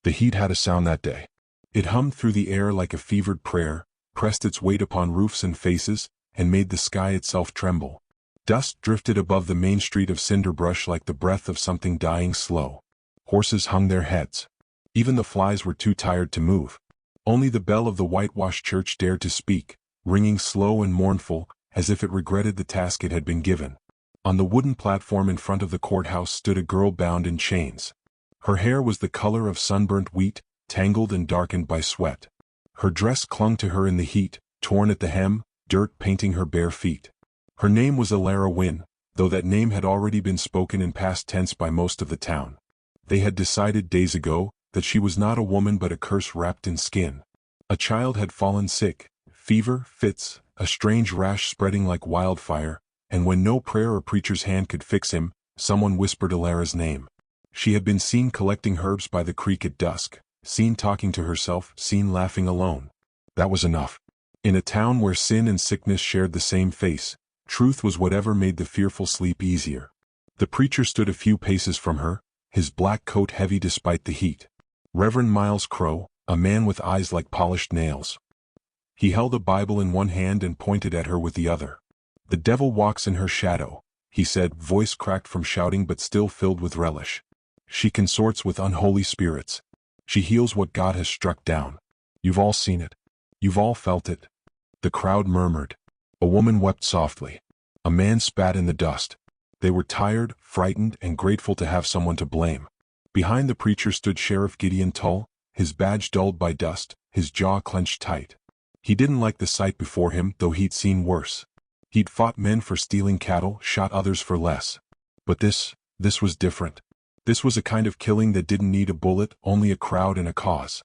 The heat had a sound that day. It hummed through the air like a fevered prayer, pressed its weight upon roofs and faces, and made the sky itself tremble. Dust drifted above the main street of Cinderbrush like the breath of something dying slow. Horses hung their heads. Even the flies were too tired to move. Only the bell of the whitewashed church dared to speak, ringing slow and mournful, as if it regretted the task it had been given. On the wooden platform in front of the courthouse stood a girl bound in chains. Her hair was the color of sunburnt wheat, tangled and darkened by sweat. Her dress clung to her in the heat, torn at the hem, dirt painting her bare feet. Her name was Alara Wynne, though that name had already been spoken in past tense by most of the town. They had decided days ago that she was not a woman but a curse wrapped in skin. A child had fallen sick, fever, fits, a strange rash spreading like wildfire, and when no prayer or preacher's hand could fix him, someone whispered Alara's name. She had been seen collecting herbs by the creek at dusk, seen talking to herself, seen laughing alone. That was enough. In a town where sin and sickness shared the same face, truth was whatever made the fearful sleep easier. The preacher stood a few paces from her, his black coat heavy despite the heat. Reverend Miles Crow, a man with eyes like polished nails. He held a Bible in one hand and pointed at her with the other. "The devil walks in her shadow," he said, voice cracked from shouting but still filled with relish. "She consorts with unholy spirits. She heals what God has struck down. You've all seen it. You've all felt it." The crowd murmured. A woman wept softly. A man spat in the dust. They were tired, frightened, and grateful to have someone to blame. Behind the preacher stood Sheriff Gideon Tull, his badge dulled by dust, his jaw clenched tight. He didn't like the sight before him, though he'd seen worse. He'd fought men for stealing cattle, shot others for less. But this was different. This was a kind of killing that didn't need a bullet, only a crowd and a cause.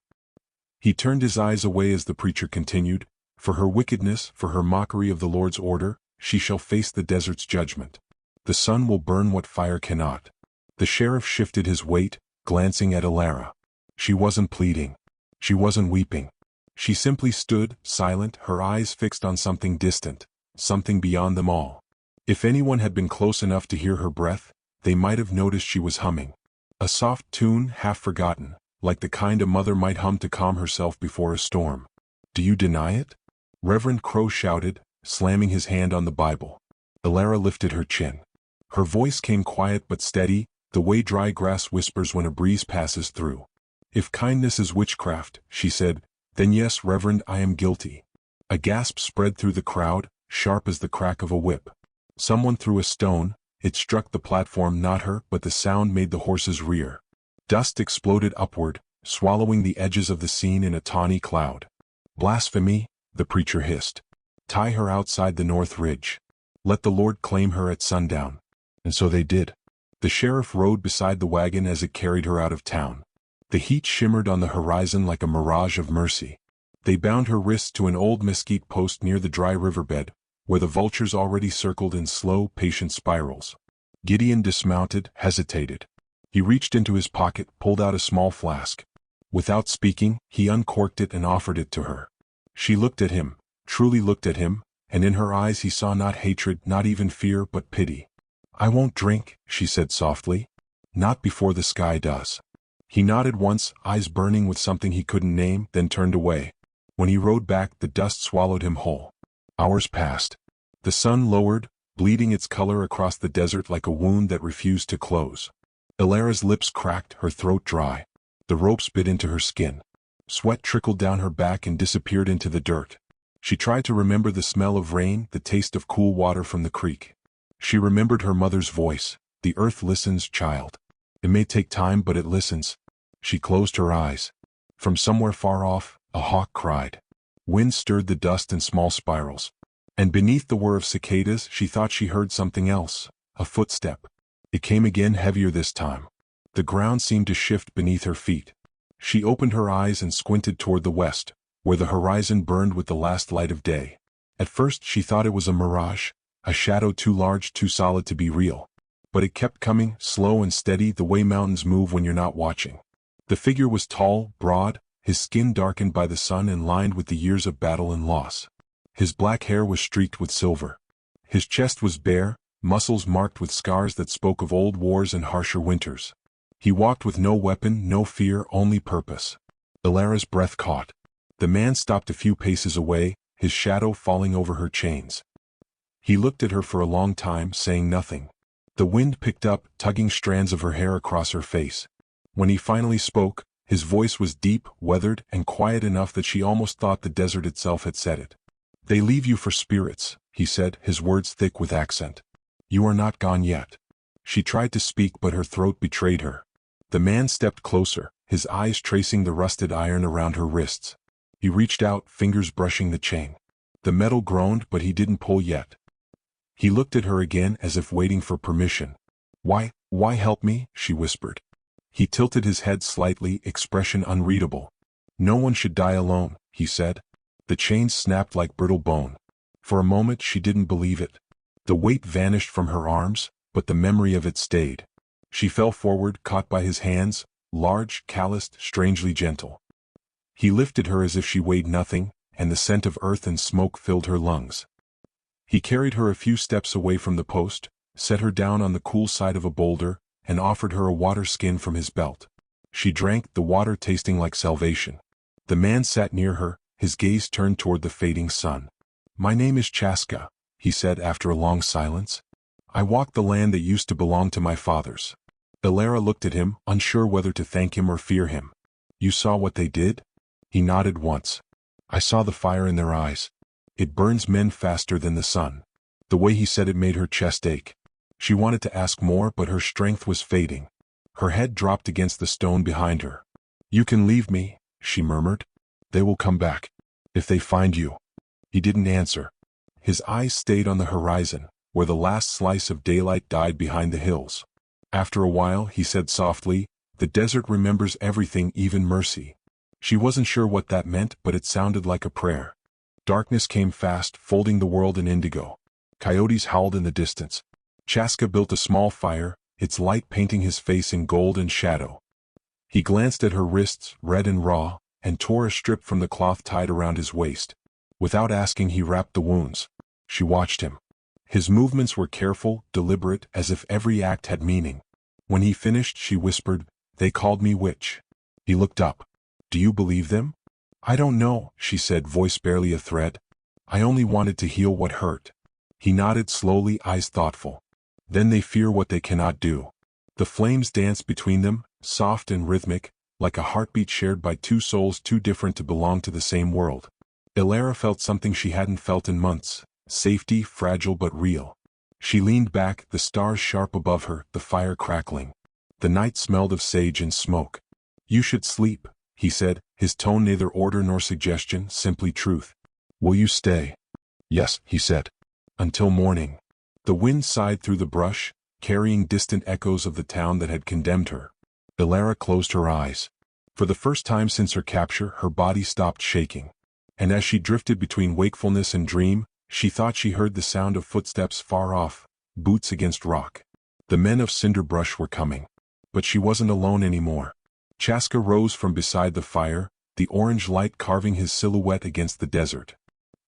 He turned his eyes away as the preacher continued, "For her wickedness, for her mockery of the Lord's order, she shall face the desert's judgment. The sun will burn what fire cannot." The sheriff shifted his weight, glancing at Alara. She wasn't pleading. She wasn't weeping. She simply stood, silent, her eyes fixed on something distant, something beyond them all. If anyone had been close enough to hear her breath, they might have noticed she was humming. A soft tune, half forgotten, like the kind a mother might hum to calm herself before a storm. "Do you deny it?" Reverend Crow shouted, slamming his hand on the Bible. Alara lifted her chin. Her voice came quiet but steady, the way dry grass whispers when a breeze passes through. "If kindness is witchcraft," she said, "then yes, Reverend, I am guilty." A gasp spread through the crowd, sharp as the crack of a whip. Someone threw a stone. It struck the platform, not her, but the sound made the horses rear. Dust exploded upward, swallowing the edges of the scene in a tawny cloud. "Blasphemy," the preacher hissed. "Tie her outside the north ridge. Let the Lord claim her at sundown." And so they did. The sheriff rode beside the wagon as it carried her out of town. The heat shimmered on the horizon like a mirage of mercy. They bound her wrists to an old mesquite post near the dry riverbed, where the vultures already circled in slow, patient spirals. Gideon dismounted, hesitated. He reached into his pocket, pulled out a small flask. Without speaking, he uncorked it and offered it to her. She looked at him, truly looked at him, and in her eyes he saw not hatred, not even fear, but pity. "I won't drink," she said softly. "Not before the sky does." He nodded once, eyes burning with something he couldn't name, then turned away. When he rode back, the dust swallowed him whole. Hours passed. The sun lowered, bleeding its color across the desert like a wound that refused to close. Alara's lips cracked, her throat dry. The ropes bit into her skin. Sweat trickled down her back and disappeared into the dirt. She tried to remember the smell of rain, the taste of cool water from the creek. She remembered her mother's voice. "The earth listens, child. It may take time, but it listens." She closed her eyes. From somewhere far off, a hawk cried. Wind stirred the dust in small spirals. And beneath the whir of cicadas, she thought she heard something else, a footstep. It came again, heavier this time. The ground seemed to shift beneath her feet. She opened her eyes and squinted toward the west, where the horizon burned with the last light of day. At first she thought it was a mirage, a shadow too large, too solid to be real. But it kept coming, slow and steady, the way mountains move when you're not watching. The figure was tall, broad, his skin darkened by the sun and lined with the years of battle and loss. His black hair was streaked with silver. His chest was bare, muscles marked with scars that spoke of old wars and harsher winters. He walked with no weapon, no fear, only purpose. Ilara's breath caught. The man stopped a few paces away, his shadow falling over her chains. He looked at her for a long time, saying nothing. The wind picked up, tugging strands of her hair across her face. When he finally spoke, his voice was deep, weathered, and quiet enough that she almost thought the desert itself had said it. "They leave you for spirits," he said, his words thick with accent. "You are not gone yet." She tried to speak, but her throat betrayed her. The man stepped closer, his eyes tracing the rusted iron around her wrists. He reached out, fingers brushing the chain. The metal groaned, but he didn't pull yet. He looked at her again as if waiting for permission. Why help me?" she whispered. He tilted his head slightly, expression unreadable. "No one should die alone," he said. The chains snapped like brittle bone. For a moment she didn't believe it. The weight vanished from her arms, but the memory of it stayed. She fell forward, caught by his hands, large, calloused, strangely gentle. He lifted her as if she weighed nothing, and the scent of earth and smoke filled her lungs. He carried her a few steps away from the post, set her down on the cool side of a boulder, and offered her a water skin from his belt. She drank, the water tasting like salvation. The man sat near her, his gaze turned toward the fading sun. "My name is Chaska," he said after a long silence. "I walk the land that used to belong to my fathers." Ilara looked at him, unsure whether to thank him or fear him. "You saw what they did?" He nodded once. "I saw the fire in their eyes. It burns men faster than the sun." The way he said it made her chest ache. She wanted to ask more, but her strength was fading. Her head dropped against the stone behind her. "You can leave me," she murmured. "They will come back. If they find you." He didn't answer. His eyes stayed on the horizon, where the last slice of daylight died behind the hills. After a while, he said softly, "The desert remembers everything, even mercy." She wasn't sure what that meant, but it sounded like a prayer. Darkness came fast, folding the world in indigo. Coyotes howled in the distance. Chaska built a small fire, its light painting his face in gold and shadow. He glanced at her wrists, red and raw, and tore a strip from the cloth tied around his waist. Without asking, he wrapped the wounds. She watched him. His movements were careful, deliberate, as if every act had meaning. When he finished, she whispered, "They called me witch." He looked up. "Do you believe them?" "I don't know," she said, voice barely a thread. "I only wanted to heal what hurt." He nodded slowly, eyes thoughtful. "Then they fear what they cannot do." The flames danced between them, soft and rhythmic, like a heartbeat shared by two souls too different to belong to the same world. Ilara felt something she hadn't felt in months, safety, fragile but real. She leaned back, the stars sharp above her, the fire crackling. The night smelled of sage and smoke. "You should sleep," he said, his tone neither order nor suggestion, simply truth. "Will you stay?" "Yes," he said. "Until morning." The wind sighed through the brush, carrying distant echoes of the town that had condemned her. Ilara closed her eyes. For the first time since her capture, her body stopped shaking. And as she drifted between wakefulness and dream, she thought she heard the sound of footsteps far off, boots against rock. The men of Cinderbrush were coming. But she wasn't alone anymore. Chaska rose from beside the fire, the orange light carving his silhouette against the desert.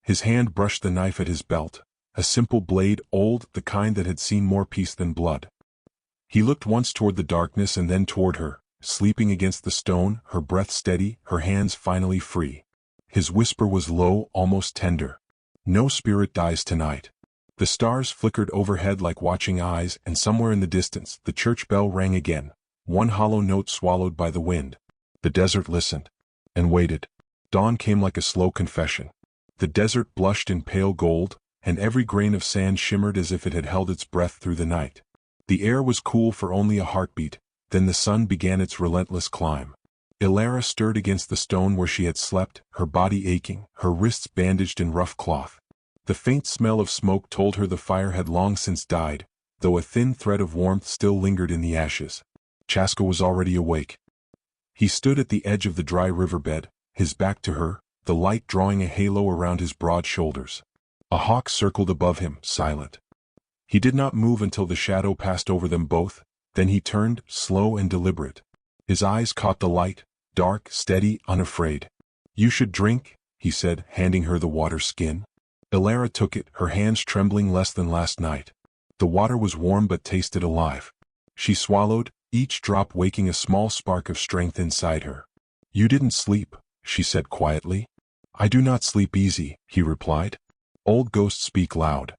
His hand brushed the knife at his belt, a simple blade, old, the kind that had seen more peace than blood. He looked once toward the darkness and then toward her, sleeping against the stone, her breath steady, her hands finally free. His whisper was low, almost tender. "No spirit dies tonight." The stars flickered overhead like watching eyes, and somewhere in the distance, the church bell rang again, one hollow note swallowed by the wind. The desert listened. And waited. Dawn came like a slow confession. The desert blushed in pale gold, and every grain of sand shimmered as if it had held its breath through the night. The air was cool for only a heartbeat, then the sun began its relentless climb. Ilara stirred against the stone where she had slept, her body aching, her wrists bandaged in rough cloth. The faint smell of smoke told her the fire had long since died, though a thin thread of warmth still lingered in the ashes. Chaska was already awake. He stood at the edge of the dry riverbed, his back to her, the light drawing a halo around his broad shoulders. A hawk circled above him, silent. He did not move until the shadow passed over them both, then he turned, slow and deliberate. His eyes caught the light, dark, steady, unafraid. "You should drink," he said, handing her the water skin. Ilara took it, her hands trembling less than last night. The water was warm but tasted alive. She swallowed, each drop waking a small spark of strength inside her. "You didn't sleep," she said quietly. "I do not sleep easy," he replied. "Old ghosts speak loud."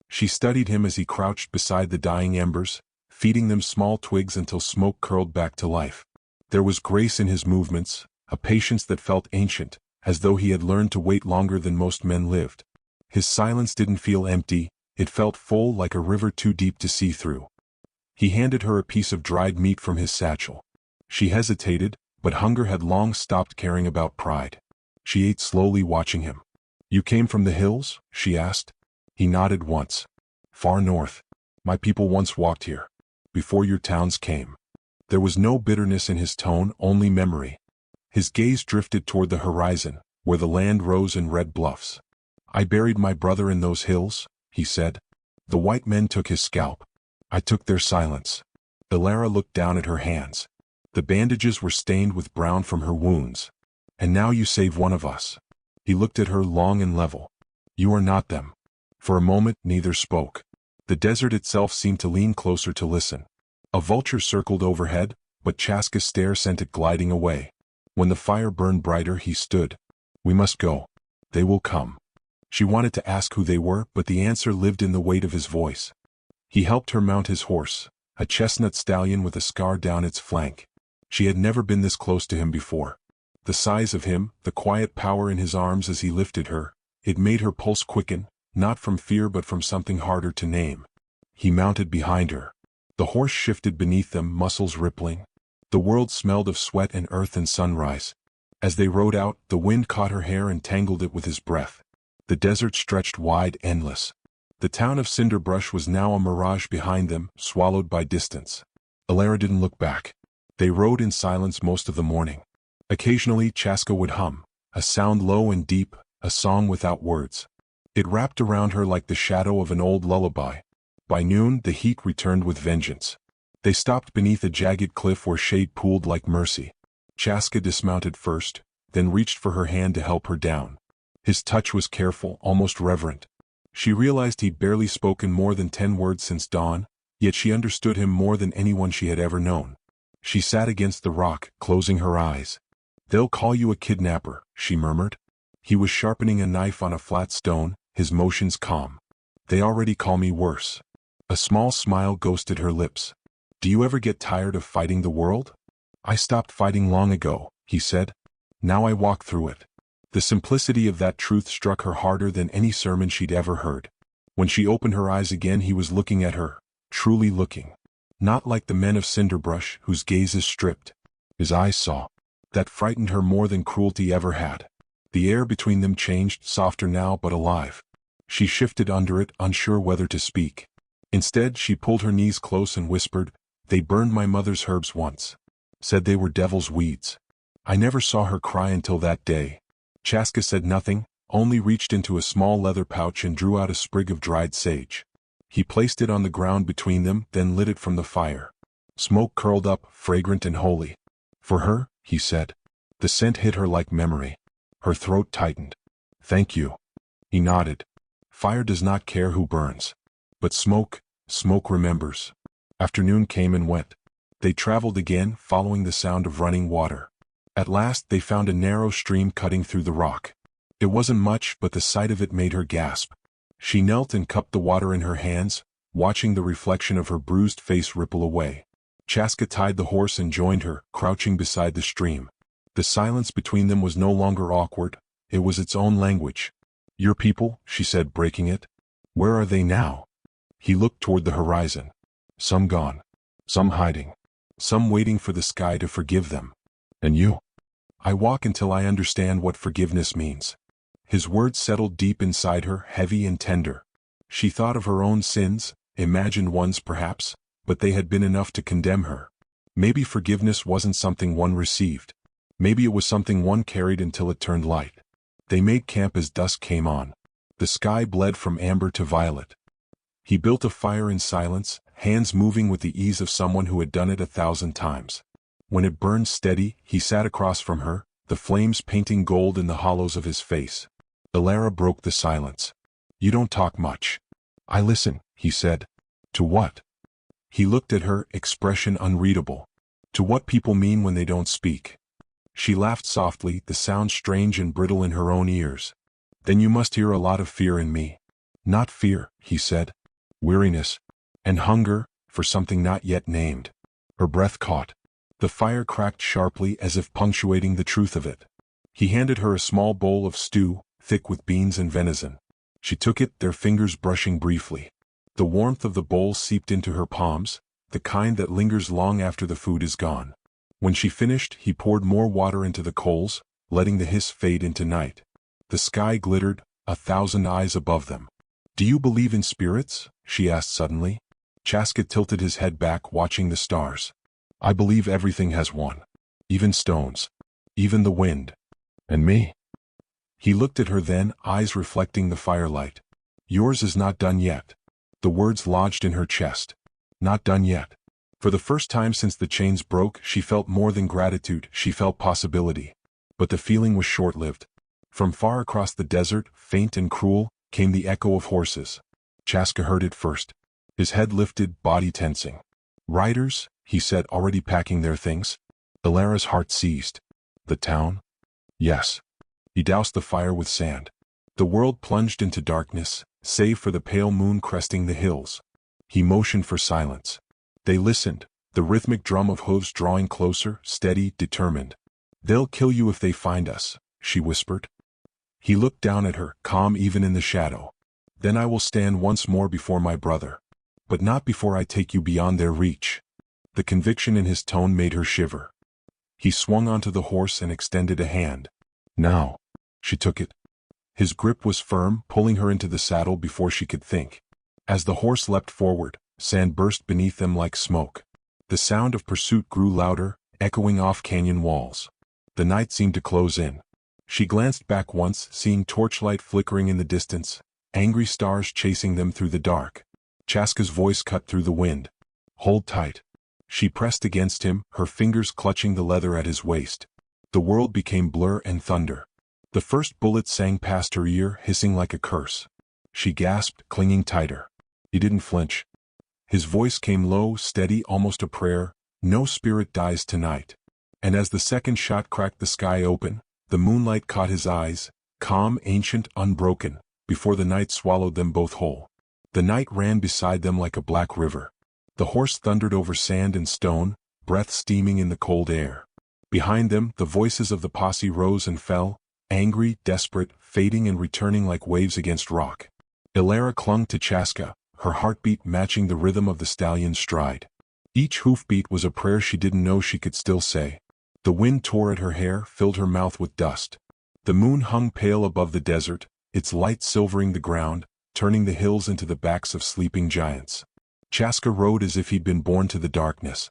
She studied him as he crouched beside the dying embers, feeding them small twigs until smoke curled back to life. There was grace in his movements, a patience that felt ancient, as though he had learned to wait longer than most men lived. His silence didn't feel empty, it felt full, like a river too deep to see through. He handed her a piece of dried meat from his satchel. She hesitated, but hunger had long stopped caring about pride. She ate slowly, watching him. "You came from the hills?" she asked. He nodded once. "Far north. My people once walked here. Before your towns came." There was no bitterness in his tone, only memory. His gaze drifted toward the horizon, where the land rose in red bluffs. "I buried my brother in those hills," he said. "The white men took his scalp. I took their silence." Ilara looked down at her hands. The bandages were stained with brown from her wounds. "And now you save one of us." He looked at her long and level. "You are not them." For a moment neither spoke. The desert itself seemed to lean closer to listen. A vulture circled overhead, but Chaska's stare sent it gliding away. When the fire burned brighter, he stood. "We must go. They will come." She wanted to ask who they were, but the answer lived in the weight of his voice. He helped her mount his horse, a chestnut stallion with a scar down its flank. She had never been this close to him before. The size of him, the quiet power in his arms as he lifted her, it made her pulse quicken, not from fear but from something harder to name. He mounted behind her. The horse shifted beneath them, muscles rippling. The world smelled of sweat and earth and sunrise. As they rode out, the wind caught her hair and tangled it with his breath. The desert stretched wide, endless. The town of Cinderbrush was now a mirage behind them, swallowed by distance. Ilara didn't look back. They rode in silence most of the morning. Occasionally Chaska would hum, a sound low and deep, a song without words. It wrapped around her like the shadow of an old lullaby. By noon the heat returned with vengeance. They stopped beneath a jagged cliff where shade pooled like mercy. Chaska dismounted first, then reached for her hand to help her down. His touch was careful, almost reverent. She realized he'd barely spoken more than 10 words since dawn, yet she understood him more than anyone she had ever known. She sat against the rock, closing her eyes. "They'll call you a kidnapper," she murmured. He was sharpening a knife on a flat stone, his motions calm. "They already call me worse." A small smile ghosted her lips. "Do you ever get tired of fighting the world?" "I stopped fighting long ago," he said. "Now I walk through it." The simplicity of that truth struck her harder than any sermon she'd ever heard. When she opened her eyes again, he was looking at her, truly looking. Not like the men of Cinderbrush, whose gazes stripped. His eyes saw. That frightened her more than cruelty ever had. The air between them changed, softer now but alive. She shifted under it, unsure whether to speak. Instead, she pulled her knees close and whispered, "They burned my mother's herbs once. Said they were devil's weeds." I never saw her cry until that day. Chaska said nothing, only reached into a small leather pouch and drew out a sprig of dried sage. He placed it on the ground between them, then lit it from the fire. Smoke curled up, fragrant and holy. "For her," he said. The scent hit her like memory. Her throat tightened. "Thank you." He nodded. Fire does not care who burns. But smoke remembers. Afternoon came and went. They traveled again, following the sound of running water. At last they found a narrow stream cutting through the rock. It wasn't much, but the sight of it made her gasp. She knelt and cupped the water in her hands, watching the reflection of her bruised face ripple away. Chaska tied the horse and joined her, crouching beside the stream. The silence between them was no longer awkward, it was its own language. "Your people," she said, breaking it. "Where are they now?" He looked toward the horizon. "Some gone. Some hiding. Some waiting for the sky to forgive them. And you?" "I walk until I understand what forgiveness means." His words settled deep inside her, heavy and tender. She thought of her own sins, imagined ones perhaps, but they had been enough to condemn her. Maybe forgiveness wasn't something one received. Maybe it was something one carried until it turned light. They made camp as dusk came on. The sky bled from amber to violet. He built a fire in silence, hands moving with the ease of someone who had done it 1,000 times. When it burned steady, he sat across from her, the flames painting gold in the hollows of his face. Ilara broke the silence. "You don't talk much." "I listen," he said. "To what?" He looked at her, expression unreadable. To what people mean when they don't speak. She laughed softly, the sound strange and brittle in her own ears. Then you must hear a lot of fear in me. Not fear, he said. Weariness. And hunger, for something not yet named. Her breath caught. The fire cracked sharply as if punctuating the truth of it. He handed her a small bowl of stew, thick with beans and venison. She took it, their fingers brushing briefly. The warmth of the bowl seeped into her palms, the kind that lingers long after the food is gone. When she finished, he poured more water into the coals, letting the hiss fade into night. The sky glittered, 1,000 eyes above them. Do you believe in spirits? She asked suddenly. Chaska tilted his head back, watching the stars. I believe everything has one. Even stones. Even the wind. And me? He looked at her then, eyes reflecting the firelight. Yours is not done yet. The words lodged in her chest. Not done yet. For the first time since the chains broke, she felt more than gratitude, she felt possibility. But the feeling was short-lived. From far across the desert, faint and cruel, came the echo of horses. Chaska heard it first. His head lifted, body tensing. Riders, he said, already packing their things. Ilara's heart seized. The town? Yes. He doused the fire with sand. The world plunged into darkness, save for the pale moon cresting the hills. He motioned for silence. They listened, the rhythmic drum of hooves drawing closer, steady, determined. They'll kill you if they find us, she whispered. He looked down at her, calm even in the shadow. Then I will stand once more before my brother. But not before I take you beyond their reach. The conviction in his tone made her shiver. He swung onto the horse and extended a hand. Now. She took it. His grip was firm, pulling her into the saddle before she could think. As the horse leapt forward, sand burst beneath them like smoke. The sound of pursuit grew louder, echoing off canyon walls. The night seemed to close in. She glanced back once, seeing torchlight flickering in the distance, angry stars chasing them through the dark. Chaska's voice cut through the wind. Hold tight. She pressed against him, her fingers clutching the leather at his waist. The world became blur and thunder. The first bullet sang past her ear, hissing like a curse. She gasped, clinging tighter. He didn't flinch. His voice came low, steady, almost a prayer. No spirit dies tonight. And as the second shot cracked the sky open, the moonlight caught his eyes, calm, ancient, unbroken, before the night swallowed them both whole. The night ran beside them like a black river. The horse thundered over sand and stone, breath steaming in the cold air. Behind them, the voices of the posse rose and fell, angry, desperate, fading and returning like waves against rock. Ilara clung to Chaska, her heartbeat matching the rhythm of the stallion's stride. Each hoofbeat was a prayer she didn't know she could still say. The wind tore at her hair, filled her mouth with dust. The moon hung pale above the desert, its light silvering the ground, turning the hills into the backs of sleeping giants. Chaska rode as if he'd been born to the darkness.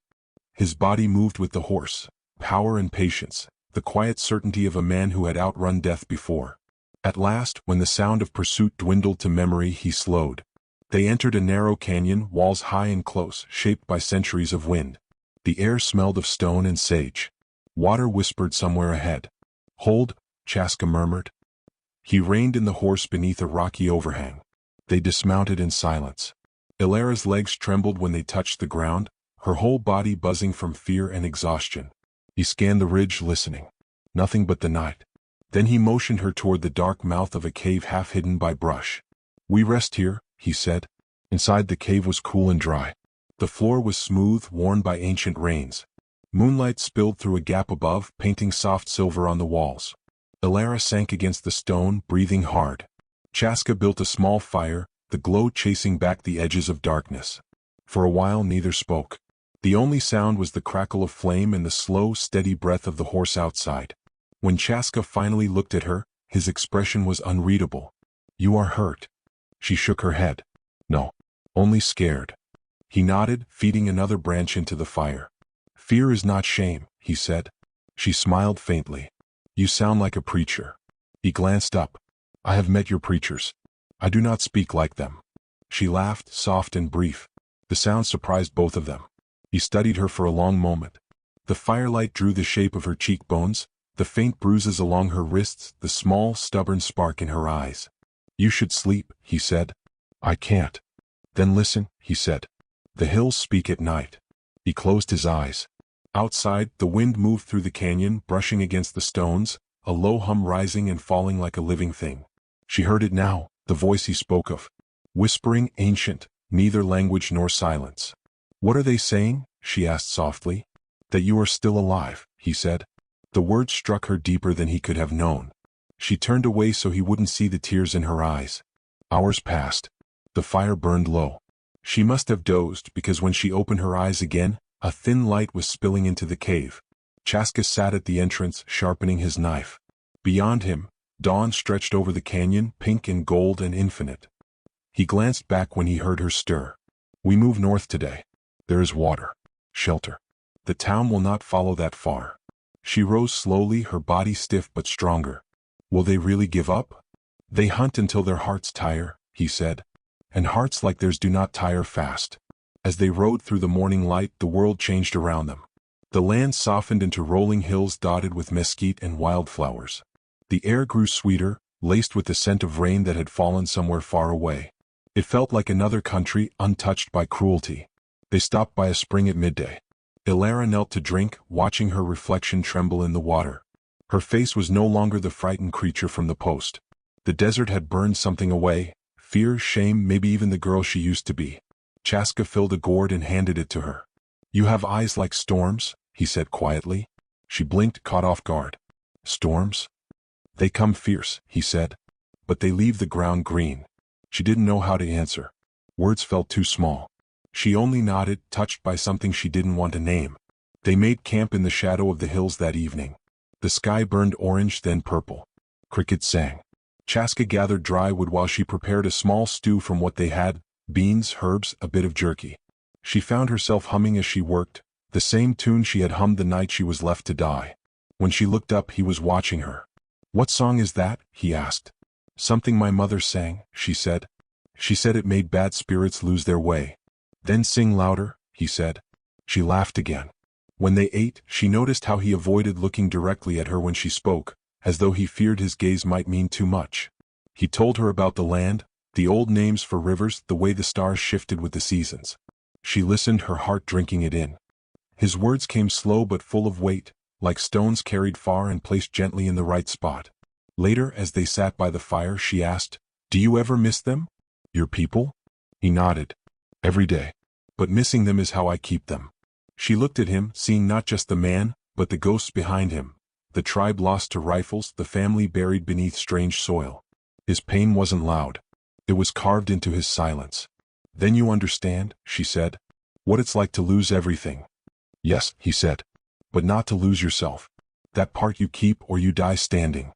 His body moved with the horse, power and patience, the quiet certainty of a man who had outrun death before. At last, when the sound of pursuit dwindled to memory, he slowed. They entered a narrow canyon, walls high and close, shaped by centuries of wind. The air smelled of stone and sage. Water whispered somewhere ahead. Hold, Chaska murmured. He reined in the horse beneath a rocky overhang. They dismounted in silence. Ilara's legs trembled when they touched the ground, her whole body buzzing from fear and exhaustion. He scanned the ridge, listening. Nothing but the night. Then he motioned her toward the dark mouth of a cave half hidden by brush. We rest here, he said. Inside the cave was cool and dry. The floor was smooth, worn by ancient rains. Moonlight spilled through a gap above, painting soft silver on the walls. Ilara sank against the stone, breathing hard. Chaska built a small fire, the glow chasing back the edges of darkness. For a while neither spoke. The only sound was the crackle of flame and the slow, steady breath of the horse outside. When Chaska finally looked at her, his expression was unreadable. You are hurt. She shook her head. No. Only scared. He nodded, feeding another branch into the fire. Fear is not shame, he said. She smiled faintly. You sound like a preacher. He glanced up. I have met your preachers. I do not speak like them. She laughed, soft and brief. The sound surprised both of them. He studied her for a long moment. The firelight drew the shape of her cheekbones, the faint bruises along her wrists, the small, stubborn spark in her eyes. You should sleep, he said. I can't. Then listen, he said. The hills speak at night. He closed his eyes. Outside, the wind moved through the canyon, brushing against the stones, a low hum rising and falling like a living thing. She heard it now, the voice he spoke of. Whispering, ancient, neither language nor silence. "What are they saying?" she asked softly. "That you are still alive," he said. The words struck her deeper than he could have known. She turned away so he wouldn't see the tears in her eyes. Hours passed. The fire burned low. She must have dozed because when she opened her eyes again, a thin light was spilling into the cave. Chaska sat at the entrance, sharpening his knife. Beyond him, dawn stretched over the canyon, pink and gold and infinite. He glanced back when he heard her stir. "We move north today. There is water. Shelter. The town will not follow that far." She rose slowly, her body stiff but stronger. "Will they really give up?" "They hunt until their hearts tire," he said. "And hearts like theirs do not tire fast." As they rode through the morning light, the world changed around them. The land softened into rolling hills dotted with mesquite and wildflowers. The air grew sweeter, laced with the scent of rain that had fallen somewhere far away. It felt like another country, untouched by cruelty. They stopped by a spring at midday. Ilara knelt to drink, watching her reflection tremble in the water. Her face was no longer the frightened creature from the post. The desert had burned something away, fear, shame, maybe even the girl she used to be. Chaska filled a gourd and handed it to her. "You have eyes like storms," he said quietly. She blinked, caught off guard. "Storms? They come fierce," he said. "But they leave the ground green." She didn't know how to answer. Words felt too small. She only nodded, touched by something she didn't want to name. They made camp in the shadow of the hills that evening. The sky burned orange, then purple. Crickets sang. Chaska gathered dry wood while she prepared a small stew from what they had: beans, herbs, a bit of jerky. She found herself humming as she worked, the same tune she had hummed the night she was left to die. When she looked up, he was watching her. "What song is that?" he asked. "Something my mother sang," she said. "She said it made bad spirits lose their way." "Then sing louder," he said. She laughed again. When they ate, she noticed how he avoided looking directly at her when she spoke, as though he feared his gaze might mean too much. He told her about the land, the old names for rivers, the way the stars shifted with the seasons. She listened, her heart drinking it in. His words came slow but full of weight, like stones carried far and placed gently in the right spot. Later, as they sat by the fire, she asked, "Do you ever miss them? Your people?" He nodded. "Every day. But missing them is how I keep them." She looked at him, seeing not just the man, but the ghosts behind him, the tribe lost to rifles, the family buried beneath strange soil. His pain wasn't loud. It was carved into his silence. "Then you understand," she said, "what it's like to lose everything." "Yes," he said, "but not to lose yourself. That part you keep or you die standing."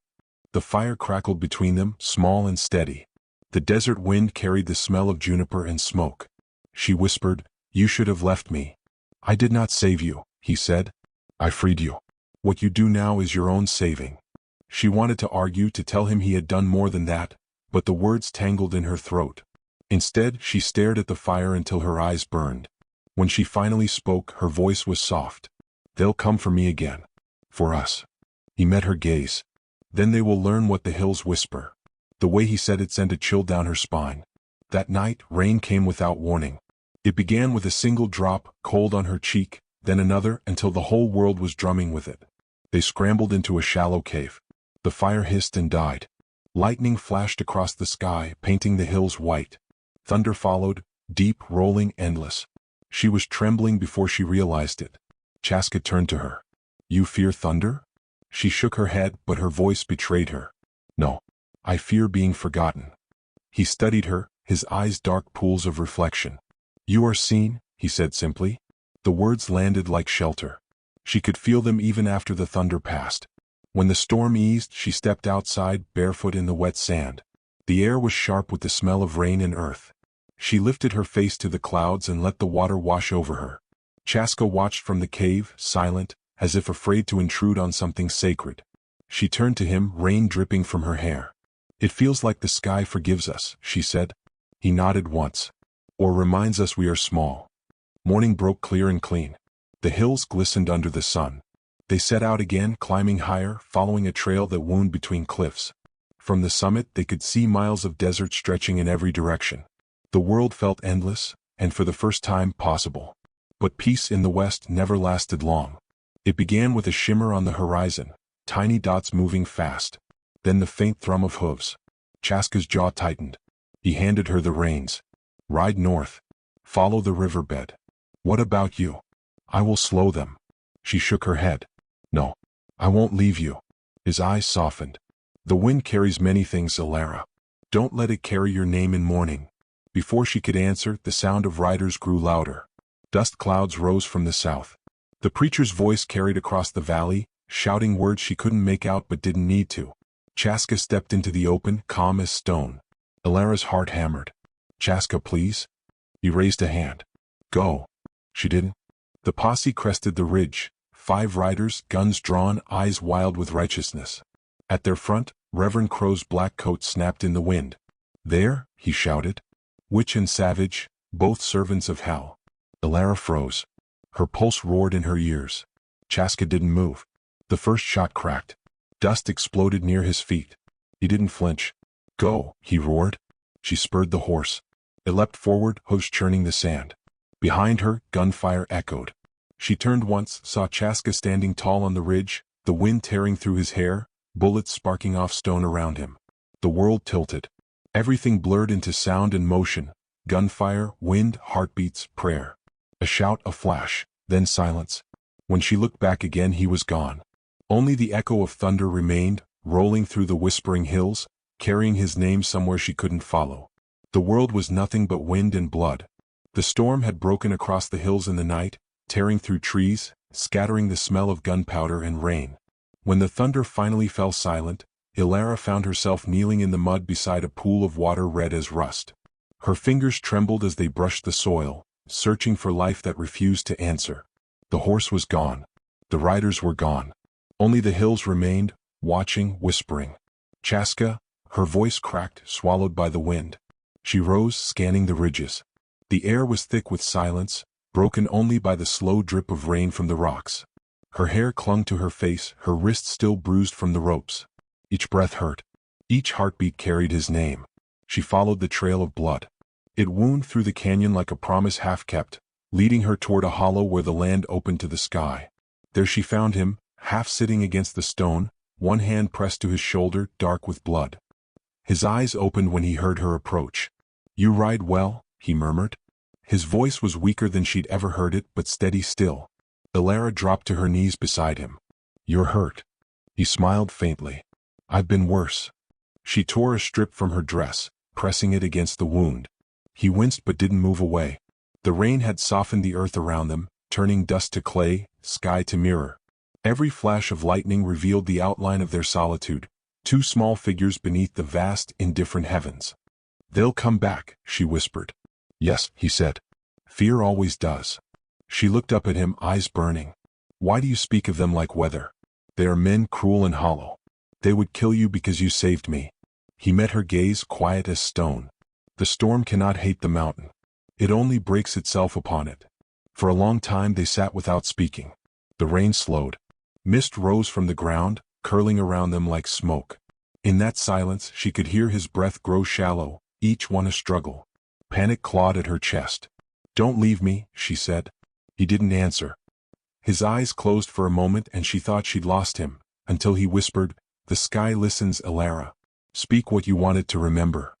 The fire crackled between them, small and steady. The desert wind carried the smell of juniper and smoke. She whispered, "You should have left me." "I did not save you," he said. "I freed you. What you do now is your own saving." She wanted to argue, to tell him he had done more than that, but the words tangled in her throat. Instead, she stared at the fire until her eyes burned. When she finally spoke, her voice was soft. "They'll come for me again. For us." He met her gaze. "Then they will learn what the hills whisper." The way he said it sent a chill down her spine. That night, rain came without warning. It began with a single drop, cold on her cheek, then another, until the whole world was drumming with it. They scrambled into a shallow cave. The fire hissed and died. Lightning flashed across the sky, painting the hills white. Thunder followed, deep, rolling, endless. She was trembling before she realized it. Chaska turned to her. "You fear thunder?" She shook her head, but her voice betrayed her. "No. I fear being forgotten." He studied her, his eyes dark pools of reflection. "You are seen," he said simply. The words landed like shelter. She could feel them even after the thunder passed. When the storm eased, she stepped outside, barefoot in the wet sand. The air was sharp with the smell of rain and earth. She lifted her face to the clouds and let the water wash over her. Chaska watched from the cave, silent, as if afraid to intrude on something sacred. She turned to him, rain dripping from her hair. "It feels like the sky forgives us," she said. He nodded once. "Or reminds us we are small." Morning broke clear and clean. The hills glistened under the sun. They set out again, climbing higher, following a trail that wound between cliffs. From the summit they could see miles of desert stretching in every direction. The world felt endless, and for the first time possible. But peace in the west never lasted long. It began with a shimmer on the horizon, tiny dots moving fast. Then the faint thrum of hooves. Chaska's jaw tightened. He handed her the reins. Ride north. Follow the riverbed. What about you? I will slow them. She shook her head. No. I won't leave you. His eyes softened. The wind carries many things, Alara. Don't let it carry your name in mourning. Before she could answer, the sound of riders grew louder. Dust clouds rose from the south. The preacher's voice carried across the valley, shouting words she couldn't make out but didn't need to. Chaska stepped into the open, calm as stone. Alara's heart hammered. Chaska, please? He raised a hand. Go. She didn't. The posse crested the ridge. 5 riders, guns drawn, eyes wild with righteousness. At their front, Reverend Crow's black coat snapped in the wind. There, he shouted. Witch and savage, both servants of hell. Alara froze. Her pulse roared in her ears. Chaska didn't move. The first shot cracked. Dust exploded near his feet. He didn't flinch. Go, he roared. She spurred the horse. It leapt forward, hooves churning the sand. Behind her, gunfire echoed. She turned once, saw Chaska standing tall on the ridge, the wind tearing through his hair, bullets sparking off stone around him. The world tilted. Everything blurred into sound and motion. Gunfire, wind, heartbeats, prayer. A shout, a flash, then silence. When she looked back again, he was gone. Only the echo of thunder remained, rolling through the whispering hills, carrying his name somewhere she couldn't follow. The world was nothing but wind and blood. The storm had broken across the hills in the night, tearing through trees, scattering the smell of gunpowder and rain. When the thunder finally fell silent, Alara found herself kneeling in the mud beside a pool of water red as rust. Her fingers trembled as they brushed the soil, searching for life that refused to answer. The horse was gone. The riders were gone. Only the hills remained, watching, whispering. Chaska, her voice cracked, swallowed by the wind. She rose, scanning the ridges. The air was thick with silence, broken only by the slow drip of rain from the rocks. Her hair clung to her face, her wrists still bruised from the ropes. Each breath hurt. Each heartbeat carried his name. She followed the trail of blood. It wound through the canyon like a promise half-kept, leading her toward a hollow where the land opened to the sky. There she found him, half sitting against the stone, one hand pressed to his shoulder, dark with blood. His eyes opened when he heard her approach. You ride well, he murmured. His voice was weaker than she'd ever heard it, but steady still. Alara dropped to her knees beside him. You're hurt. He smiled faintly. I've been worse. She tore a strip from her dress, pressing it against the wound. He winced but didn't move away. The rain had softened the earth around them, turning dust to clay, sky to mirror. Every flash of lightning revealed the outline of their solitude, 2 small figures beneath the vast, indifferent heavens. They'll come back, she whispered. Yes, he said. Fear always does. She looked up at him, eyes burning. Why do you speak of them like weather? They are men cruel and hollow. They would kill you because you saved me. He met her gaze, quiet as stone. The storm cannot hate the mountain. It only breaks itself upon it. For a long time they sat without speaking. The rain slowed. Mist rose from the ground, curling around them like smoke. In that silence she could hear his breath grow shallow, each one a struggle. Panic clawed at her chest. Don't leave me, she said. He didn't answer. His eyes closed for a moment and she thought she'd lost him, until he whispered, The sky listens, Alara. Speak what you wanted to remember.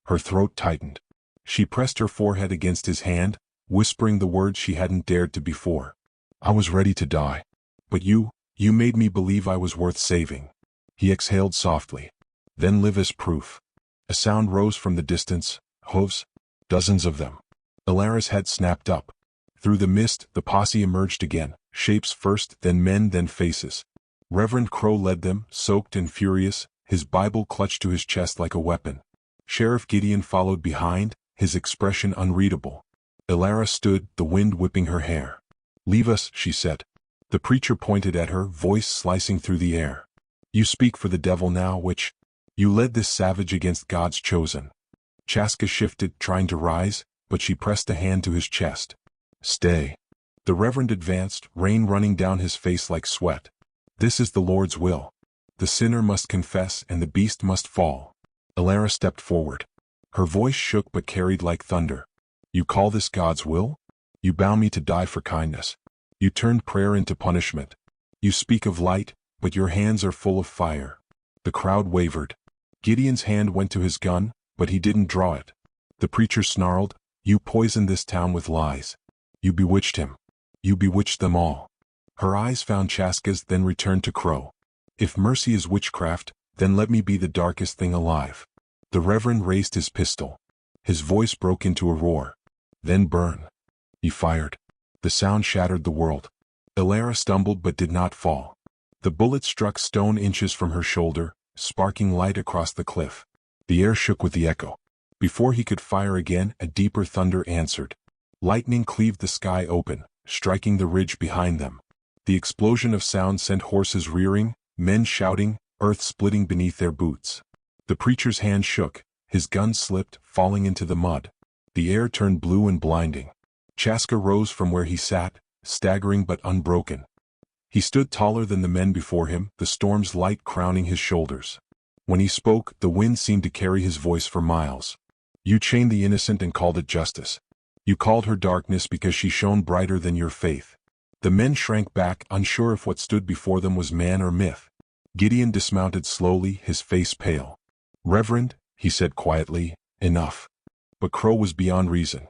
Her throat tightened. She pressed her forehead against his hand, whispering the words she hadn't dared to before. I was ready to die. But you made me believe I was worth saving. He exhaled softly. Then live as proof. A sound rose from the distance, hooves, dozens of them. Alara's head snapped up. Through the mist, the posse emerged again, shapes first, then men, then faces. Reverend Crow led them, soaked and furious, his Bible clutched to his chest like a weapon. Sheriff Gideon followed behind, his expression unreadable. Alara stood, the wind whipping her hair. Leave us, she said. The preacher pointed at her, voice slicing through the air. You speak for the devil now, witch. You led this savage against God's chosen. Chaska shifted, trying to rise, but she pressed a hand to his chest. Stay. The reverend advanced, rain running down his face like sweat. This is the Lord's will. The sinner must confess and the beast must fall. Alara stepped forward. Her voice shook but carried like thunder. You call this God's will? You bound me to die for kindness. You turned prayer into punishment. You speak of light, but your hands are full of fire. The crowd wavered. Gideon's hand went to his gun, but he didn't draw it. The preacher snarled, You poisoned this town with lies. You bewitched him. You bewitched them all. Her eyes found Chaska's, then returned to Crow. If mercy is witchcraft, then let me be the darkest thing alive. The Reverend raised his pistol. His voice broke into a roar. Then burn. He fired. The sound shattered the world. Ilara stumbled but did not fall. The bullet struck stone inches from her shoulder, sparking light across the cliff. The air shook with the echo. Before he could fire again, a deeper thunder answered. Lightning cleaved the sky open, striking the ridge behind them. The explosion of sound sent horses rearing, men shouting, earth splitting beneath their boots. The preacher's hand shook, his gun slipped, falling into the mud. The air turned blue and blinding. Chaska rose from where he sat, staggering but unbroken. He stood taller than the men before him, the storm's light crowning his shoulders. When he spoke, the wind seemed to carry his voice for miles. You chained the innocent and called it justice. You called her darkness because she shone brighter than your faith. The men shrank back, unsure if what stood before them was man or myth. Gideon dismounted slowly, his face pale. Reverend, he said quietly, enough. But Crow was beyond reason.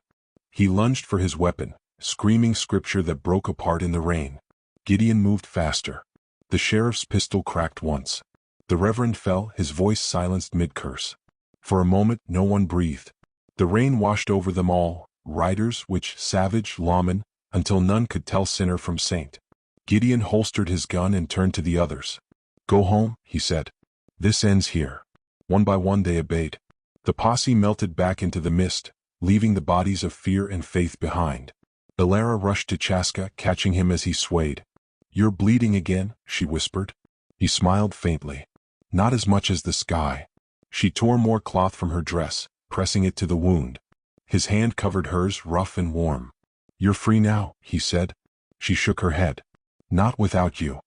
He lunged for his weapon, screaming scripture that broke apart in the rain. Gideon moved faster. The sheriff's pistol cracked once. The Reverend fell, his voice silenced mid-curse. For a moment, no one breathed. The rain washed over them all, riders, witch, savage, lawman, until none could tell sinner from saint. Gideon holstered his gun and turned to the others. Go home, he said. This ends here. One by one they obeyed. The posse melted back into the mist, leaving the bodies of fear and faith behind. Ilara rushed to Chaska, catching him as he swayed. You're bleeding again, she whispered. He smiled faintly. Not as much as the sky. She tore more cloth from her dress, pressing it to the wound. His hand covered hers, rough and warm. You're free now, he said. She shook her head. Not without you.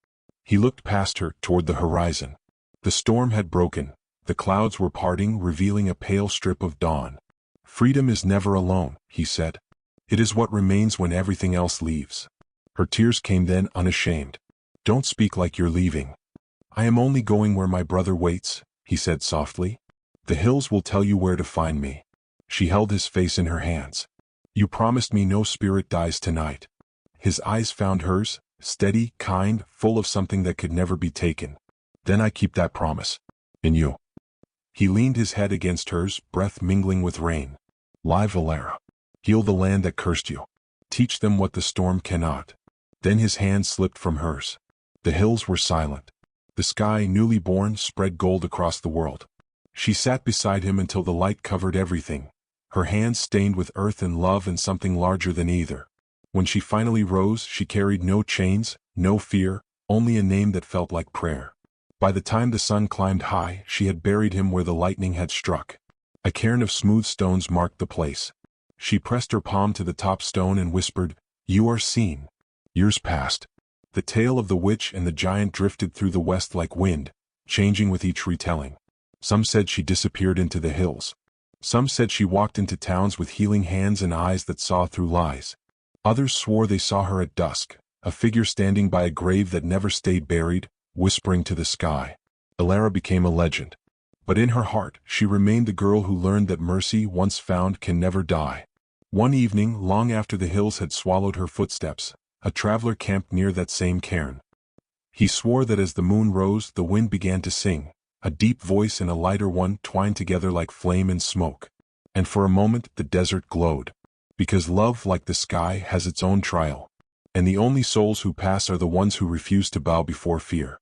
He looked past her, toward the horizon. The storm had broken. The clouds were parting, revealing a pale strip of dawn. Freedom is never alone, he said. It is what remains when everything else leaves. Her tears came then, unashamed. Don't speak like you're leaving. I am only going where my brother waits, he said softly. The hills will tell you where to find me. She held his face in her hands. You promised me no spirit dies tonight. His eyes found hers, steady, kind, full of something that could never be taken. Then I keep that promise. And you. He leaned his head against hers, breath mingling with rain. Live Ilara. Heal the land that cursed you. Teach them what the storm cannot. Then his hand slipped from hers. The hills were silent. The sky, newly born, spread gold across the world. She sat beside him until the light covered everything, her hands stained with earth and love and something larger than either. When she finally rose, she carried no chains, no fear, only a name that felt like prayer. By the time the sun climbed high, she had buried him where the lightning had struck. A cairn of smooth stones marked the place. She pressed her palm to the top stone and whispered, You are seen. Years passed. The tale of the witch and the giant drifted through the west like wind, changing with each retelling. Some said she disappeared into the hills. Some said she walked into towns with healing hands and eyes that saw through lies. Others swore they saw her at dusk, a figure standing by a grave that never stayed buried, whispering to the sky. Ilara became a legend. But in her heart, she remained the girl who learned that mercy, once found, can never die. One evening, long after the hills had swallowed her footsteps, a traveler camped near that same cairn. He swore that as the moon rose, the wind began to sing, a deep voice and a lighter one twined together like flame and smoke. And for a moment the desert glowed. Because love, like the sky, has its own trial. And the only souls who pass are the ones who refuse to bow before fear.